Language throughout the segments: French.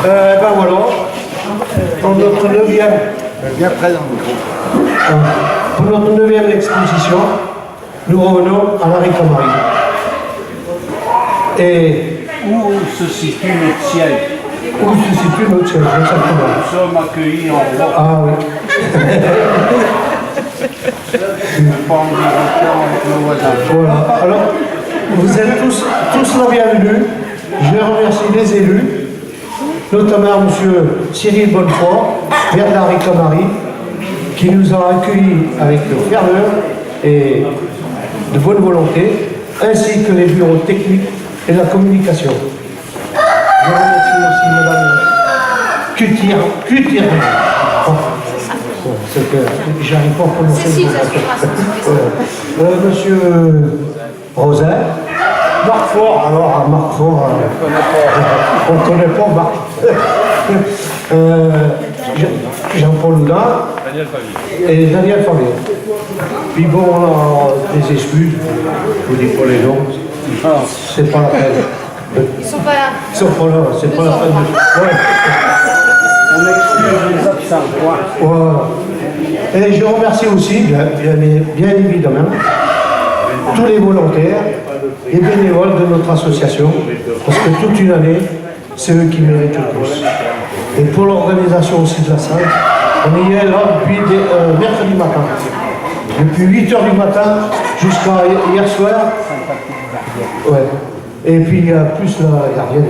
Ben voilà, pour notre 9e, Bien présent. pour notre 9e exposition, nous revenons à la Ricamarie. Et Où se situe notre siège? où se situe notre siège, exactement. Nous sommes accueillis en roi. Ah oui. Pas en direction avec nos voisins. Voilà. Alors, vous êtes tous la bienvenue. Je remercie les élus, notamment M. Cyril Bonnefoy, maire de la Ricamarie, qui nous a accueillis avec ferveur et de bonne volonté, ainsi que les bureaux techniques et la communication. Je remercie aussi Mme Cutir. C'est que j'arrive pas à prononcer le nom. Monsieur Rosin, Marc Fort, alors Marc Fort, on ne connaît pas Marc. Jean-Paul Houdin et Daniel Favier. Puis bon, on a des excuses, je vous dis pas les noms, c'est pas la peine. Ils sont pas là. Ils sont pas là, c'est pas la peine de... Ouais. On excuse les absents. Voilà. Et je remercie aussi, bien évidemment, tous les volontaires et bénévoles de notre association, parce que toute une année, c'est eux qui méritent le plus. Et pour l'organisation aussi de la salle, on y est là depuis mercredi matin. Depuis 8h du matin jusqu'à hier soir. Ouais. Et puis plus la gardienne,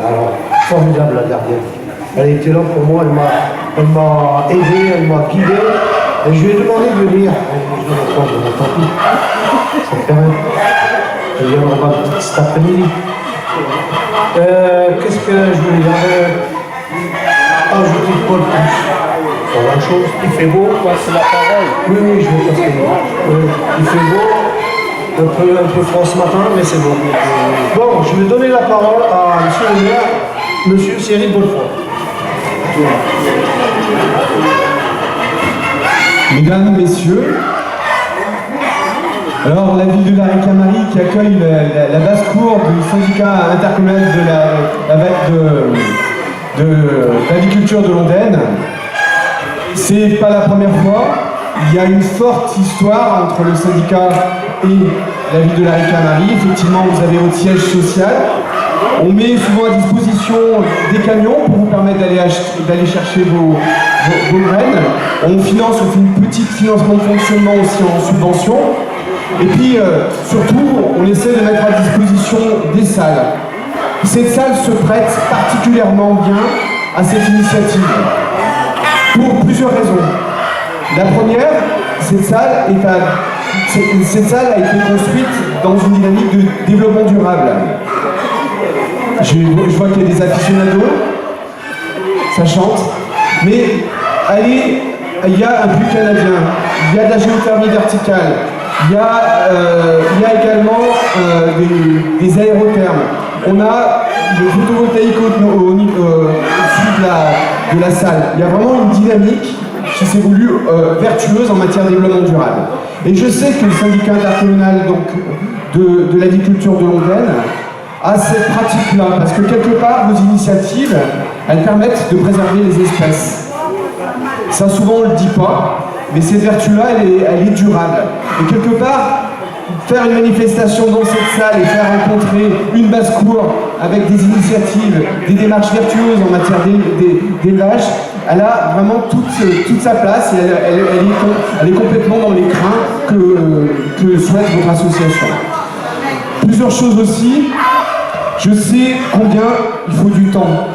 alors formidable la gardienne. Elle était là pour moi, elle m'a aidé, elle m'a guidé. Et je lui ai demandé de venir. Je lui ai dit, attends, tant pis. Ça fait rien. Elle viendra cet après-midi. Qu'est-ce que je voulais dire? Ah, je ne dis pas le plus. Pas grand-chose. Il fait beau. C'est la parole. Oui, je vais passer. Il fait beau. Un peu froid ce matin, mais c'est bon. Bon, je vais donner la parole à M. le maire, M. Cyril Bonnefoy. Mesdames, Messieurs, alors la ville de la Ricamarie qui accueille la basse-cour du syndicat intercommunal de l'agriculture de Londaine, c'est pas la première fois. Il y a une forte histoire entre le syndicat et la ville de la Ricamarie. Effectivement, vous avez votre siège social. On met souvent à disposition des camions pour vous permettre d'aller chercher vos graines. On finance, on fait une petite financement de fonctionnement aussi en subvention. Et puis, surtout, on essaie de mettre à disposition des salles. Cette salle se prête particulièrement bien à cette initiative, pour plusieurs raisons. La première, cette salle a été construite dans une dynamique de développement durable. Je vois qu'il y a des aficionados, ça chante, mais il y a un puits canadien, il y a de la géothermie verticale, il y a également des aérothermes. On a le photovoltaïque au-dessus de la salle. Il y a vraiment une dynamique qui s'est voulue vertueuse en matière de développement durable. Et je sais que le syndicat intercommunal de l'agriculture de Londaine a cette pratique-là, parce que quelque part, vos initiatives, elles permettent de préserver les espèces. Ça, souvent, on ne le dit pas, mais cette vertu-là, elle est durable. Et quelque part, faire une manifestation dans cette salle et faire rencontrer une basse-cour avec des initiatives, des démarches vertueuses en matière d'élevage, elle a vraiment toute sa place et elle est complètement dans les crins que souhaite votre association. Plusieurs choses aussi. Je sais combien il faut du temps.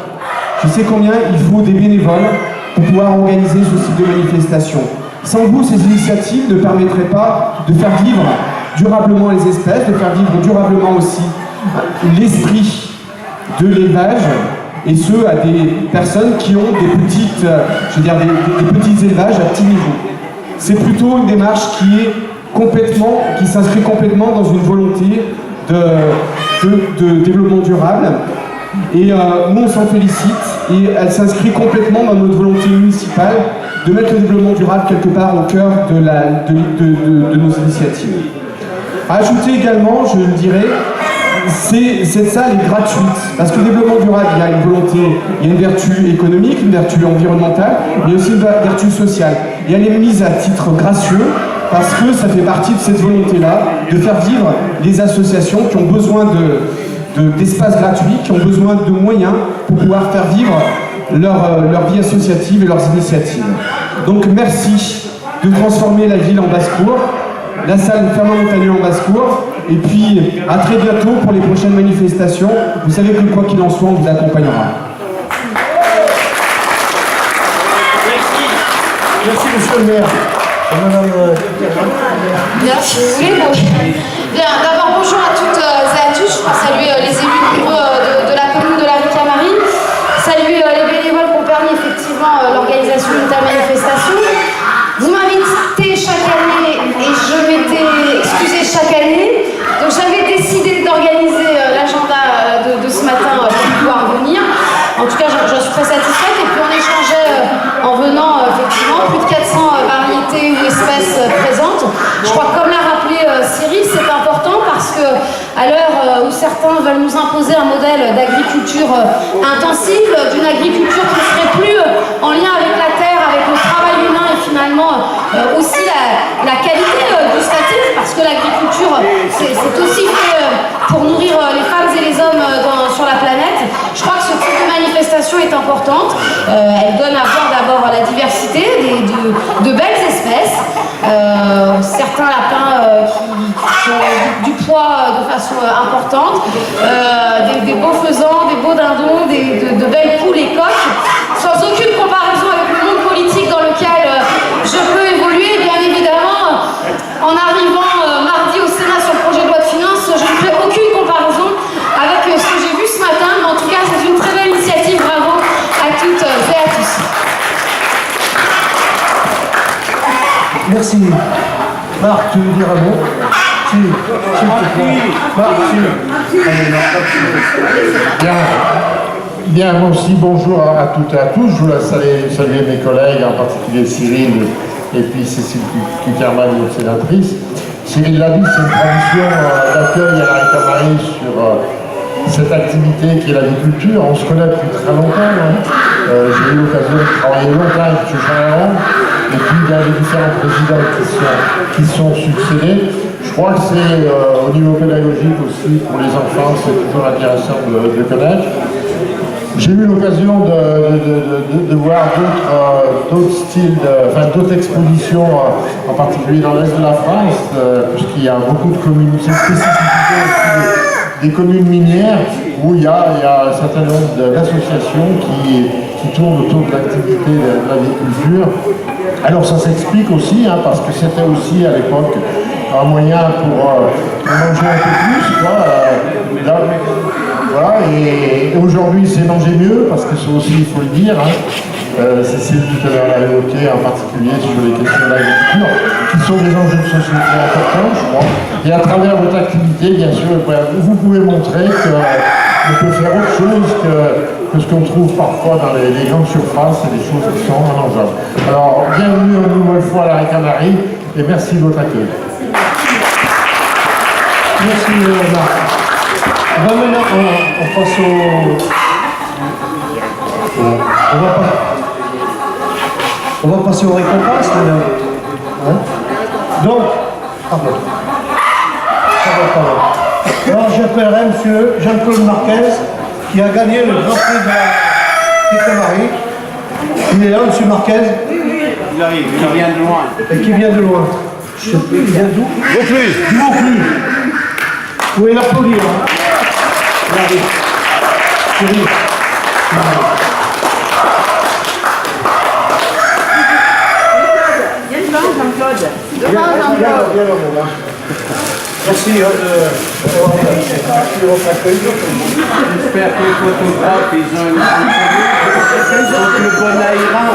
Je sais combien il faut des bénévoles pour pouvoir organiser ce type de manifestation. Sans vous, ces initiatives ne permettraient pas de faire vivre durablement les espèces, de faire vivre durablement aussi l'esprit de l'élevage, et ce, à des personnes qui ont des petites, des petits élevages à petit niveau. C'est plutôt une démarche qui s'inscrit complètement dans une volonté de développement durable. Et nous, on s'en félicite, et elle s'inscrit complètement dans notre volonté municipale de mettre le développement durable quelque part au cœur de nos initiatives. Ajouter également, je le dirais, cette salle est gratuite. Parce que le développement durable, il y a une volonté, il y a une vertu économique, une vertu environnementale, mais aussi une vertu sociale. Et elle est mise à titre gracieux parce que ça fait partie de cette volonté-là de faire vivre les associations qui ont besoin d'espaces gratuits, qui ont besoin de moyens pour pouvoir faire vivre leur vie associative et leurs initiatives. Donc merci de transformer la ville en basse-cour, la salle Fernand Montagnier en basse-cour, et puis à très bientôt pour les prochaines manifestations. Vous savez que quoi qu'il en soit, on vous accompagnera. Merci, monsieur le maire. Madame, Merci. Oui, bonjour. Bien, d'abord, bonjour à toutes et à tous. Je crois saluer les élus de la commune de la Ricamarie, saluer les bénévoles qui ont permis effectivement l'organisation d'une telle manifestation. Vous m'invitez chaque année et je m'étais excusée chaque année. Donc j'avais décidé d'organiser l'agenda de ce matin pour pouvoir venir. En tout cas, j'en suis très satisfaite. Et puis on échangeait en venant effectivement plus de 400 variétés ou espèces présentes. Je crois que comme l'a rappelé Cyril, c'est important parce que à l'heure où certains veulent nous imposer un modèle d'agriculture intensive, d'une agriculture qui ne serait plus en lien avec la terre, avec le travail humain et finalement aussi la qualité gustative, parce que l'agriculture c'est aussi fait pour nourrir les femmes et les hommes sur la planète. Je crois que ce type de manifestation est importante. Elle donne à voir d'abord la diversité de belles espèces, certains lapins qui ont du poids de façon importante, des beaux faisans, des beaux dindons, de belles poules et coqs, sans aucune comparaison avec le monde politique dans lequel je peux évoluer. Bien évidemment, en arrivant mardi au Sénat sur le projet de loi de finances, je ne fais aucune comparaison avec ce que j'ai vu ce matin, mais en tout cas c'est une très belle initiative. Bravo à toutes et à tous. merci. Marc, tu veux dire un mot? Si, s'il te plaît. Marc, Bien, moi aussi, bonjour à toutes et à tous. Je voulais saluer mes collègues, en particulier Cyril et puis Cécile Cuckerman, notre sénatrice. Cyril l'a dit, c'est une tradition d'accueil à la Ricamarie sur cette activité qui est l'agriculture. On se connaît depuis très longtemps. J'ai eu l'occasion de travailler longtemps avec M. Jean et puis il y a les différents présidents qui sont succédés. Je crois que c'est au niveau pédagogique aussi, pour les enfants, c'est toujours intéressant de connaître. J'ai eu l'occasion de voir d'autres styles, d'autres expositions, en particulier dans l'Est de la France, puisqu'il y a beaucoup de communes, c'est une spécificité aussi des communes minières, où il y a un certain nombre d'associations qui tournent autour de l'activité de l'agriculture. Alors ça s'explique aussi, parce que c'était aussi à l'époque un moyen pour manger un peu plus, voilà, et aujourd'hui c'est manger mieux, parce que c'est aussi, il faut le dire, Cécile tout à l'heure l'a évoqué, en particulier sur les questions de l'agriculture, qui sont des enjeux de société importants, je crois. Et à travers votre activité, bien sûr, vous pouvez montrer qu'on peut faire autre chose que ce qu'on trouve parfois dans les grandes surfaces et des choses qui sont manageables. Alors, bienvenue une nouvelle fois à la Ricamarie, et merci de votre accueil. merci Marc. Maintenant, on passe on va passer aux récompenses maintenant. Donc, pardon. Alors j'appellerai M. Jean-Claude Marquez, qui a gagné le Grand Prix de la Ricamarie. Il est là, M. Marquez? Il arrive, il vient de loin. Et qui vient de loin? Je sais plus, il vient d'où? Vaucluse. Du Vaucluse. Vous pouvez l'applaudir. Il arrive. Cyril. Merci de votre accueil. J'espère que les photographes, ils ont une le bon aérant.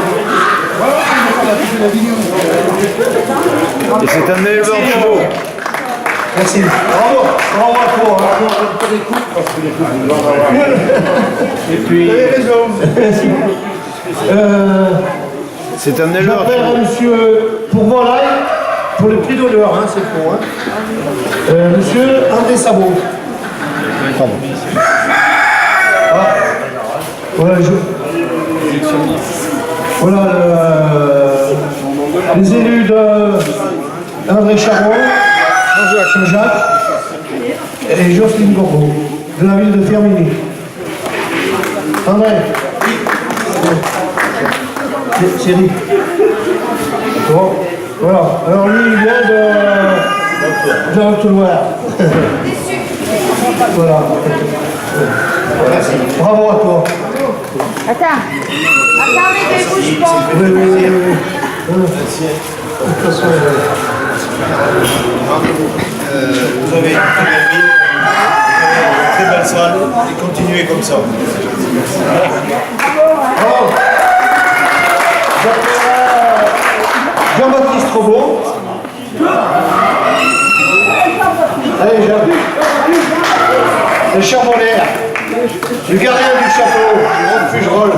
Et c'est un éleveur de chevaux. Merci. Bravo. Bravo à toi. Et puis, Vous avez raison. C'est un éleveur de J'appelle chevaux. monsieur pour volaille, pour le prix d'honneur, c'est bon. Monsieur André Sabot. Voilà, voilà les élus de André Charon, Jean-Jacques et Jocelyne Gorbeau, de la ville de Firminy. André, Cyril. Bon, voilà. Alors lui, il vient de Haute-Loire. Voilà. Bravo à toi. Attends, mais bouge pas. Oui. De toute façon, Vous avez une première ville, une très belle salle, et continuez comme ça. bravo. Jean-Baptiste Robot. Allez, Jean. Le charbonnaire. Le gardien du château. Fugerolles.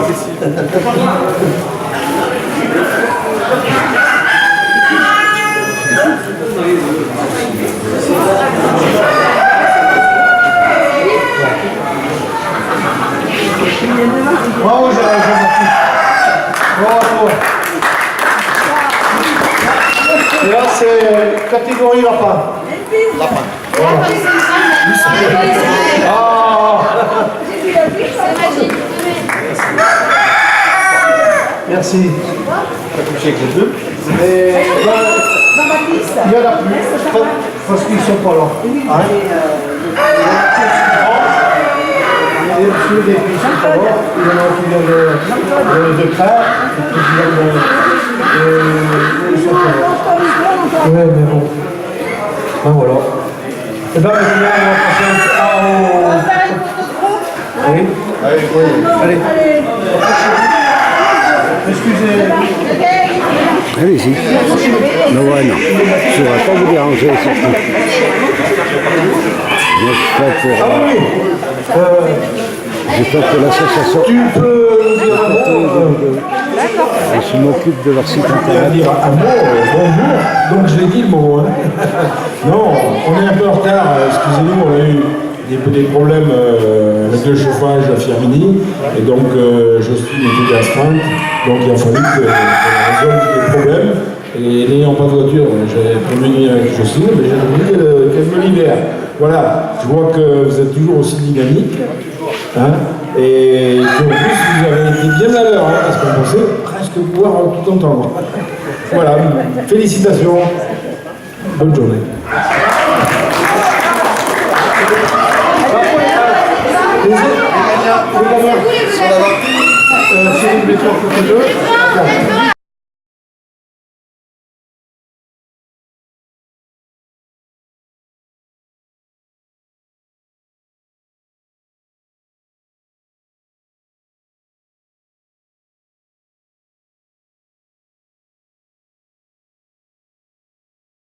Bravo, Jean-Baptiste. Bravo. Et là, c'est catégorie lapin. Lapin. Ah. Merci. Et là, il y en a plus, parce qu'ils ne sont pas là. Hein? Il y a ceux des qui sont pas là, il y en a qui viennent de Crève, et qui viennent ils sont pas là. Ouais, mais bon. Ben voilà. Et bien maintenant, on va passer oui. Allez. Excusez. Allez-y. Non, ouais, non. Je ne vais pas vous déranger, surtout. Moi, je fais pour l'association. Tu peux dire un mot Je m'occupe de leur site internet. dire un mot, bonjour. Donc je l'ai dit le mot. Hein. Non, on est un peu en retard, excusez-nous, on a eu des problèmes avec le chauffage à Firminy, et donc Jocelyne était astreinte, donc il a fallu qu'on résolve les problèmes. Et n'ayant pas de voiture, j'avais prévenu avec Jocelyne, mais j'ai voulu qu'elle me libère. Voilà, je vois que vous êtes toujours aussi dynamique, hein, et qu'en plus vous avez été bien à l'heure, hein, parce qu'on pensait presque pouvoir tout entendre. Voilà, félicitations, bonne journée. les gamins, Cyril Béton, côté 2.